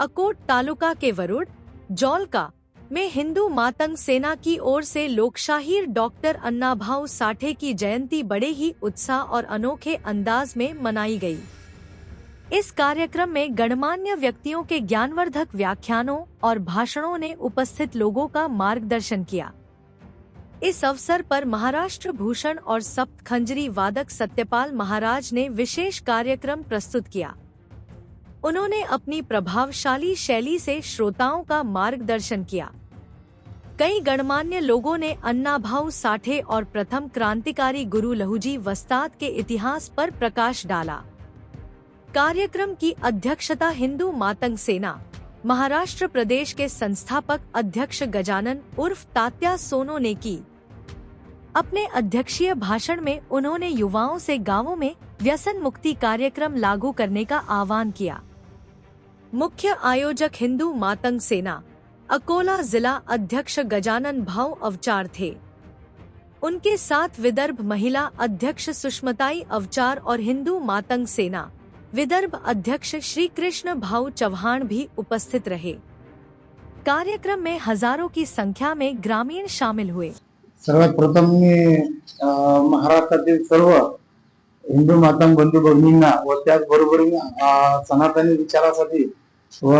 अकोट तालुका के वरुड़ जौलका में हिंदू मातंग सेना की ओर से लोकशाहीर डॉक्टर अन्नाभाऊ साठे की जयंती बड़े ही उत्साह और अनोखे अंदाज में मनाई गई। इस कार्यक्रम में गणमान्य व्यक्तियों के ज्ञानवर्धक व्याख्यानों और भाषणों ने उपस्थित लोगों का मार्गदर्शन किया। इस अवसर पर महाराष्ट्र भूषण और सप्तखंजरी वादक सत्यपाल महाराज ने विशेष कार्यक्रम प्रस्तुत किया। उन्होंने अपनी प्रभावशाली शैली से श्रोताओं का मार्गदर्शन किया। कई गणमान्य लोगों ने अन्नाभाऊ साठे और प्रथम क्रांतिकारी गुरु लहूजी वस्ताद के इतिहास पर प्रकाश डाला। कार्यक्रम की अध्यक्षता हिंदू मातंग सेना महाराष्ट्र प्रदेश के संस्थापक अध्यक्ष गजानन उर्फ तात्या सोनो ने की। अपने अध्यक्षीय भाषण में उन्होंने युवाओं से गांवों में व्यसन मुक्ति कार्यक्रम लागू करने का आह्वान किया। मुख्य आयोजक हिंदू मातंग सेना अकोला जिला अध्यक्ष गजानन भाऊ अवचार थे। उनके साथ विदर्भ महिला अध्यक्ष सुष्मताई अवचार और हिंदू मातंग सेना विदर्भ अध्यक्ष श्री कृष्ण भाऊ चौहान भी उपस्थित रहे। कार्यक्रम में हजारों की संख्या में ग्रामीण शामिल हुए। सर्वात प्रथम मी महाराष्ट्रातील सर्व हिंदू मातंग बंधू भगिनींना व त्याचबरोबरीने सनातनी विचारासाठी व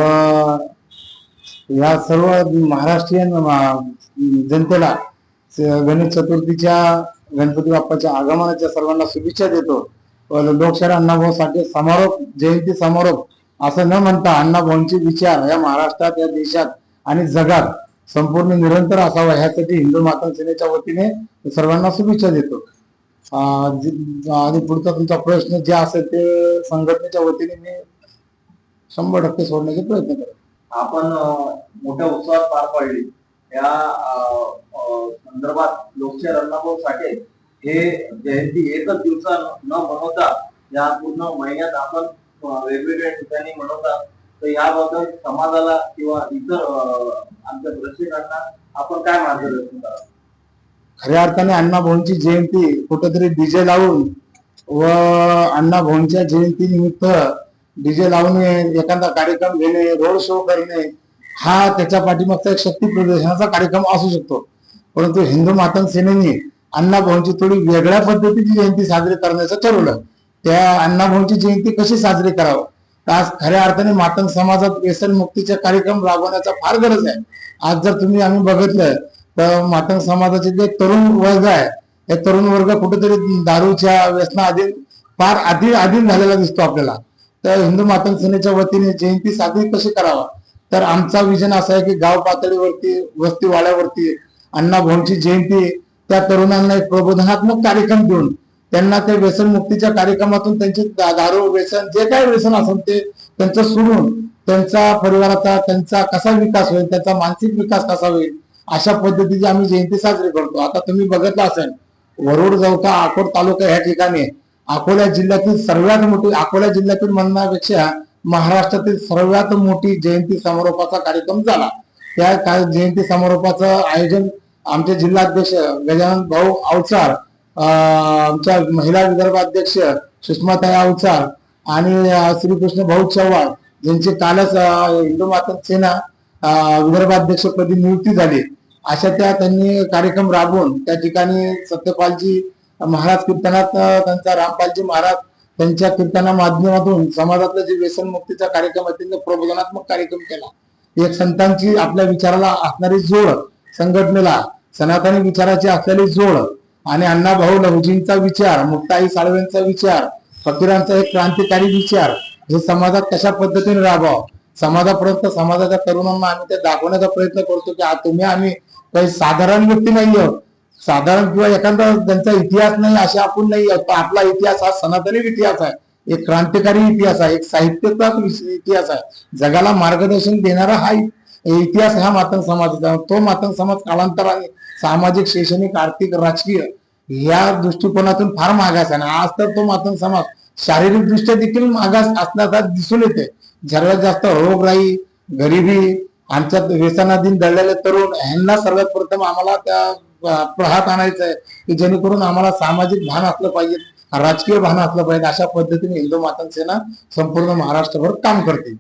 या सर्व महाराष्ट्रीयन जनतेला गणेश चतुर्थीच्या गणपती बाप्पाच्या आगमनाच्या सर्वांना शुभेच्छा देतो। लोकशाहीर अण्णाभाऊ साठे समारोप जयंती समारोप असं न म्हणता अण्णाभाऊंचे विचार या महाराष्ट्रात या देशात आणि जगात संपूर्ण निरंतर असावा ह्यासाठी हिंदू मातंग सेनेच्या वतीने सर्वांना शुभेच्छा देतो। आणि पुढचा तुमचा प्रश्न जे असेल ते संघटनेच्या वतीने मी 100% सोडण्याचे प्रयत्न करेन। आपण मोठ्या उत्सवात पार पाडली या संदर्भात लोकशाहीर अण्णाभाऊ साठे हे जयंती एकच दिवसा न मनवता या पूर्ण महिन्यात आपण वेगवेगळ्या ठिकाणी मनवतात, तर याबद्दल समाजाला किंवा इतर आमच्या प्रेक्षकांना आपण काय मार्गदर्शन कराल? खऱ्या अर्थाने अण्णाभाऊंची जयंती कुठेतरी डीजे लावून व अण्णाभाऊंच्या जयंती निमित्त डीजे लावून एखादा कार्यक्रम घेणे, रोड शो करणे हा त्याच्या पाठीमागचा एक शक्ती प्रदर्शनाचा कार्यक्रम असू शकतो। परंतु हिंदू मातंग सेनेने अण्णाभाऊंची थोडी वेगळ्या पद्धतीची जयंती साजरी करण्याचं ठरवलं। त्या अण्णाभाऊंची जयंती कशी साजरी करावं, आज खऱ्या अर्थाने मातंग समाजात व्यसन मुक्तीचे कार्यक्रम राबवण्याचा फार गरज आहे। आज जर तुम्ही आम्ही बघितलं तर मातंग समाजाचे जे तरुण वर्ग आहे, हे तरुण वर्ग कुठेतरी दारूच्या व्यसनाधीन फार अधीन झालेला दिसतो आपल्याला। तर हिंदू मातंग सेनेच्या वतीने जयंती साजरी कशी करावा, तर आमचा विजन असा आहे की गाव पातळीवरती वस्ती वाड्यावरती अण्णाभाऊंची जयंती त्या तरुणांना एक प्रबोधनात्मक कार्यक्रम देऊन त्यांना त्या व्यसन मुक्तीच्या कार्यक्रमातून त्यांचे दारू व्यसन जे काही व्यसन असेल ते त्यांचं सोडून त्यांचा परिवाराचा त्यांचा कसा विकास होईल, त्यांचा मानसिक विकास कसा होईल अशा पद्धतीची आम्ही जयंती साजरी करतो। आता तुम्ही बघितलं असेल वरुड जौका अकोट तालुका ह्या ठिकाणी अकोला जिल्ह्यातील सर्वात मोठी, अकोला जिल्ह्यातील म्हणण्यापेक्षा महाराष्ट्रातील सर्वात मोठी जयंती समारोपाचा कार्यक्रम झाला। त्या जयंती समारोपाचं आयोजन आमचे जिल्हाध्यक्ष गजानन भाऊ अवचार, आमच्या महिला विदर्भ अध्यक्ष सुषमाताई अवचार आणि श्रीकृष्ण भाऊ चव्हाण यांची कालच हिंदू मातंग सेना विदर्भाध्यक्षपदी नियुक्ती झाली। अशा त्यांनी कार्यक्रम राबवून त्या ठिकाणी सत्यपालजी महाराज कीर्तनात त्यांचा रामपालजी महाराज त्यांच्या कीर्तना माध्यमातून समाजातलं जे व्यसन मुक्तीचा कार्यक्रम आहे त्यांचा प्रबोधनात्मक कार्यक्रम केला। एक संतांची आपल्या विचाराला असणारी जोड, संघटनेला सनातनी विचाराची असलेली जोड आणि अण्णाभाऊ लहूजींचा विचार, मुक्ताई साळवेंचा विचार, फकीरांचा एक क्रांतिकारी विचार हे समाजात कशा पद्धतीने राबवावं, समाजापर्यंत समाजाच्या तरुणांना आम्ही ते दाखवण्याचा प्रयत्न करतो की तुम्ही आम्ही काही साधारण व्यक्ती नाही आहोत, साधारण किंवा एखादा त्यांचा इतिहास नाही असे आपण नाही आहोत। आपला इतिहास हा सनातनी इतिहास आहे, एक क्रांतिकारी इतिहास आहे, एक साहित्याचा इतिहास आहे, जगाला मार्गदर्शन देणारा हा इतिहास हा मातंग समाजाचा। तो मातंग समाज कालांतराने सामाजिक, शैक्षणिक, आर्थिक, राजकीय या दृष्टिकोनातून फार मागास आहे। आज तर तो मातंग समाज शारीरिक दृष्ट्या देखील मागास असण्याचा दिसून येते। सर्वात जास्त रोगराई, गरिबी, आमच्यात व्यसनाधीन दळलेले तरुण यांना सर्वात प्रथम आम्हाला त्या प्रहात आणायचं आहे की जेणेकरून आम्हाला सामाजिक भान असलं पाहिजे, राजकीय भान असलं पाहिजे। अशा पद्धतीने हिंदू मातंग सेना संपूर्ण महाराष्ट्रभर काम करते।